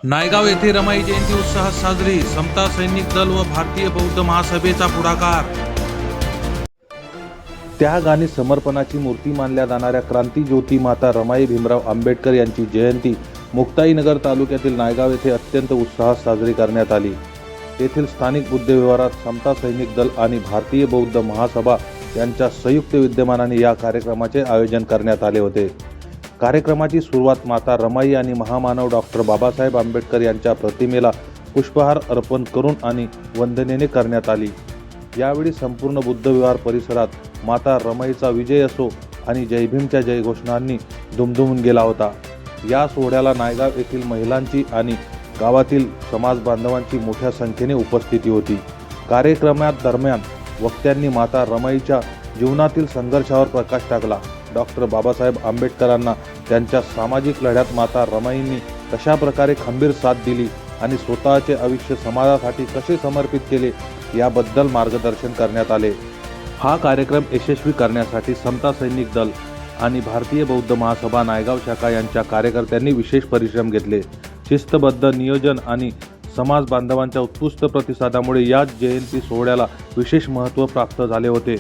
नायगाव येथे रमाई जयंती उत्साहात साजरी. समता सैनिक दल व भारतीय बौद्ध महासभेचा पुढाकार. त्याग आणि समर्पणाची मूर्ती मानल्या जाणाऱ्या क्रांतीज्योती माता रमाई भीमराव आंबेडकर यांची जयंती मुक्ताईनगर तालुक्यातील नायगाव येथे अत्यंत उत्साहात साजरी करण्यात आली. येथील स्थानिक बुद्ध विहारात समता सैनिक दल आणि भारतीय बौद्ध महासभा यांच्या संयुक्त विद्यमानाने या कार्यक्रमाचे आयोजन करण्यात आले होते. कार्यक्रमाची सुरुवात माता रमाई आणि महामानव डॉक्टर बाबासाहेब आंबेडकर यांच्या प्रतिमेला पुष्पहार अर्पण करून आणि वंदनेने करण्यात आली. यावेळी संपूर्ण बुद्ध विहार परिसरात माता रमाईचा विजय असो आणि जय भीमच्या जयघोषणांनी दुमदुमून गेला होता. या सोहळ्याला नायगाव येथील महिलांची आणि गावातील समाज बांधवांची मोठ्या संख्येने उपस्थिती होती. कार्यक्रमादरम्यान वक्त्यांनी माता रमाईच्या जीवनातील संघर्षावर प्रकाश टाकला. डॉक्टर बाबासाहेब आंबेडकरांना त्यांच्या सामाजिक लढ्यात माता रमाईंनी कशा प्रकारे खंबीर साथ दिली आणि स्वतःचे आयुष्य समाजासाठी कसे समर्पित केले याबद्दल मार्गदर्शन करण्यात आले. हा कार्यक्रम यशस्वी करण्यासाठी समता सैनिक दल आणि भारतीय बौद्ध महासभा नायगाव शाखा यांच्या कार्यकर्त्यांनी विशेष परिश्रम घेतले. शिस्तबद्ध नियोजन आणि समाज बांधवांच्या उत्कृष्ट प्रतिसादामुळे या जयंती सोहळ्याला विशेष महत्त्व प्राप्त झाले होते.